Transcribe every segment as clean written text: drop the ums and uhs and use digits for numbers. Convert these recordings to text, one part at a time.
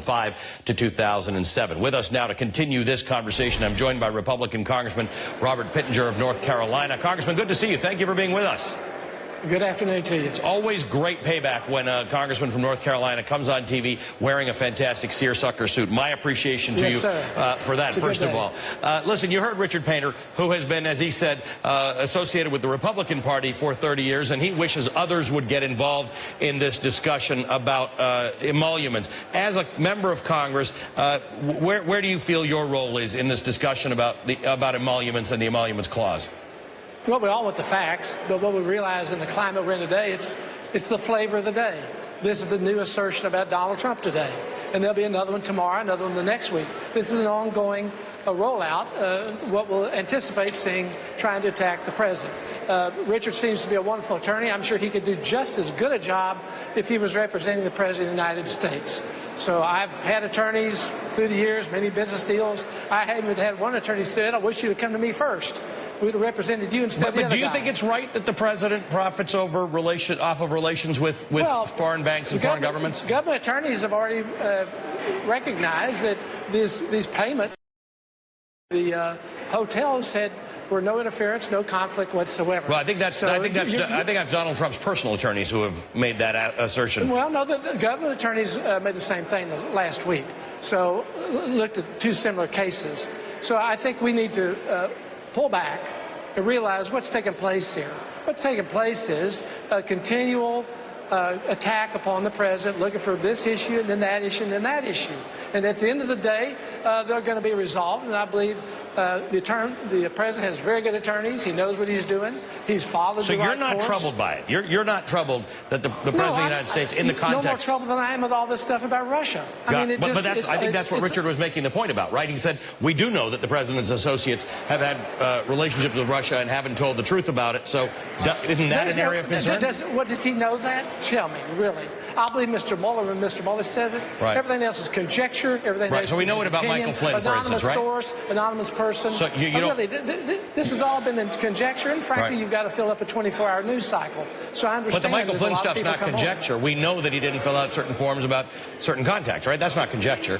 2005 to 2007. With us now to continue this conversation, I'm joined by Republican Congressman Robert Pittenger of North Carolina. Congressman, good to see you. Thank you for being with us. Good afternoon to you. It's always great payback when a congressman from North Carolina comes on TV wearing a fantastic seersucker suit. My appreciation to you for that, first of all. Listen, you heard Richard Painter, who has been, as he said, associated with the Republican Party for 30 years, and he wishes others would get involved in this discussion about emoluments. As a member of Congress, where do you feel your role is in this discussion about emoluments and the emoluments clause? Well, we all want the facts, but what we realize in the climate we're in today, it's the flavor of the day. This is the new assertion about Donald Trump today. And there'll be another one tomorrow, another one the next week. This is an ongoing rollout, what we'll anticipate seeing trying to attack the president. Richard seems to be a wonderful attorney. I'm sure he could do just as good a job if he was representing the president of the United States. So I've had attorneys through the years, many business deals. I haven't had one attorney said, I wish you would come to me first. We'd have represented you instead of the other guy. But do you think it's right that the president profits off of relations with foreign banks and foreign governments? Government attorneys have already recognized that these payments, the hotels were no interference, no conflict whatsoever. Well, I think that's Donald Trump's personal attorneys who have made that assertion. Well, no, the government attorneys made the same thing last week. So looked at two similar cases. So I think we need to pull back and realize what's taking place here. What's taking place is a continual attack upon the president, looking for this issue and then that issue and then that issue. And at the end of the day, they're going to be resolved. And I believe the president has very good attorneys. He knows what he's doing. He's followed the right course. So you're not troubled by it? You're not troubled that the president of the United States, in the context... No more trouble than I am with all this stuff about Russia. I think that's what Richard was making the point about, right? He said, we do know that the president's associates have had relationships with Russia and haven't told the truth about it. So isn't that an area of concern? Does he know that? Tell me, really. I'll believe Mr. Mueller when Mr. Mueller says it. Right. Everything else is conjecture. Everything else so we know is it about opinion, Michael Flynn, for instance, right? Anonymous source, anonymous person. So really, this has all been in conjecture, and frankly, you've got to fill up a 24-hour news cycle. So I understand. But the Michael Flynn stuff's not conjecture. We know that he didn't fill out certain forms about certain contacts, right? That's not conjecture.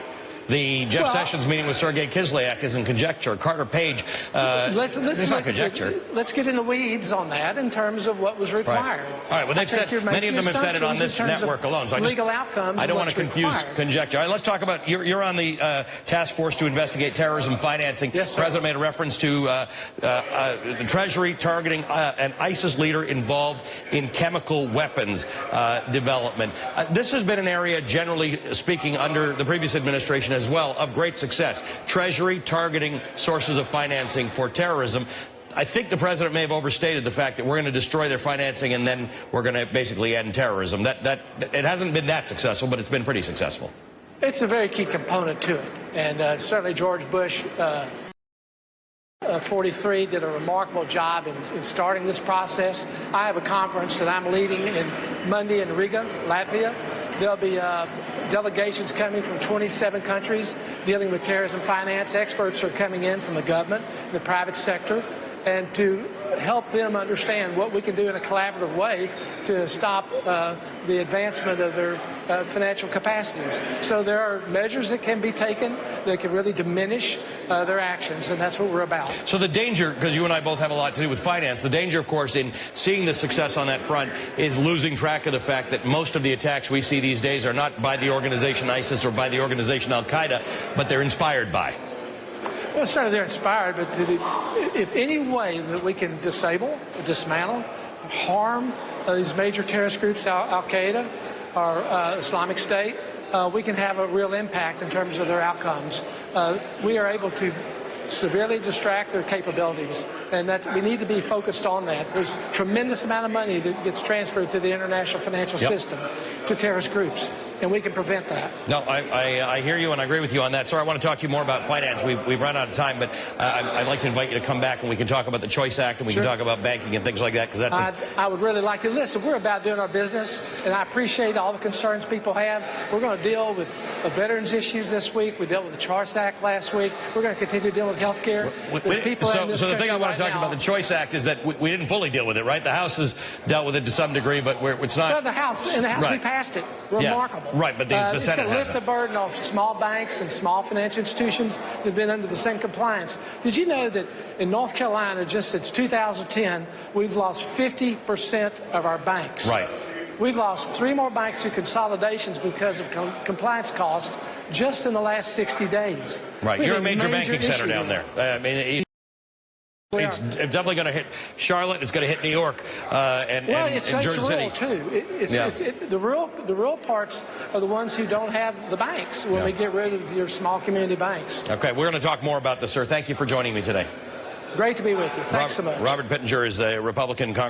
The Jeff Sessions meeting with Sergei Kislyak isn't conjecture. Carter Page, it's not conjecture. Let's get in the weeds on that in terms of what was required. All right, well, they've said, many of them have said it on this network alone. So legal outcomes. I don't want to confuse conjecture. All right, let's talk about, you're on the task force to investigate terrorism financing. Yes, sir. The president made a reference to the Treasury targeting an ISIS leader involved in chemical weapons development. This has been an area, generally speaking, under the previous administration as well, of great success. Treasury targeting sources of financing for terrorism. I think the president may have overstated the fact that we're going to destroy their financing and then we're going to basically end terrorism. It hasn't been that successful, but it's been pretty successful. It's a very key component to it. And certainly George Bush 43 did a remarkable job in starting this process. I have a conference that I'm leading Monday in Riga, Latvia. There'll be delegations coming from 27 countries dealing with terrorism finance. Experts are coming in from the government, the private sector, and to help them understand what we can do in a collaborative way to stop the advancement of their financial capacities. So there are measures that can be taken that can really diminish their actions, and that's what we're about. So the danger, because you and I both have a lot to do with finance, the danger, of course, in seeing the success on that front is losing track of the fact that most of the attacks we see these days are not by the organization ISIS or by the organization Al-Qaeda, but they're inspired by. Well, certainly they're inspired, but if any way that we can disable, dismantle, harm these major terrorist groups, Al-Qaeda or Islamic State, we can have a real impact in terms of their outcomes. We are able to severely distract their capabilities, and we need to be focused on that. There's a tremendous amount of money that gets transferred through the international financial system to terrorist groups, and we can prevent that. No, I hear you, and I agree with you on that. Sir, I want to talk to you more about finance. We've run out of time, but I'd like to invite you to come back, and we can talk about the Choice Act, and we can talk about banking and things like that, because I would really like to. Listen, we're about doing our business, and I appreciate all the concerns people have. We're going to deal with veterans issues this week. We dealt with the Choice Act last week. We're going to continue to deal with health care. So the thing I want to talk about the Choice Act is that we didn't fully deal with it, right? The House has dealt with it to some degree, but it's not. Well, in the House we passed it. Remarkable. Right, but the it's Senate going to lift the hasn't. burden off small banks and small financial institutions that have been under the same compliance. Did you know that in North Carolina, just since 2010, we've lost 50% of our banks? Right. We've lost 3 more banks through consolidations because of compliance costs just in the last 60 days. Right. You're a major banking center down there. I mean, it's definitely going to hit Charlotte. It's going to hit New York and Jersey City too. The real parts are the ones who don't have the banks when we get rid of your small community banks. Okay, we're going to talk more about this, sir. Thank you for joining me today. Great to be with you. Thanks so much. Robert Pittenger is a Republican Congressman.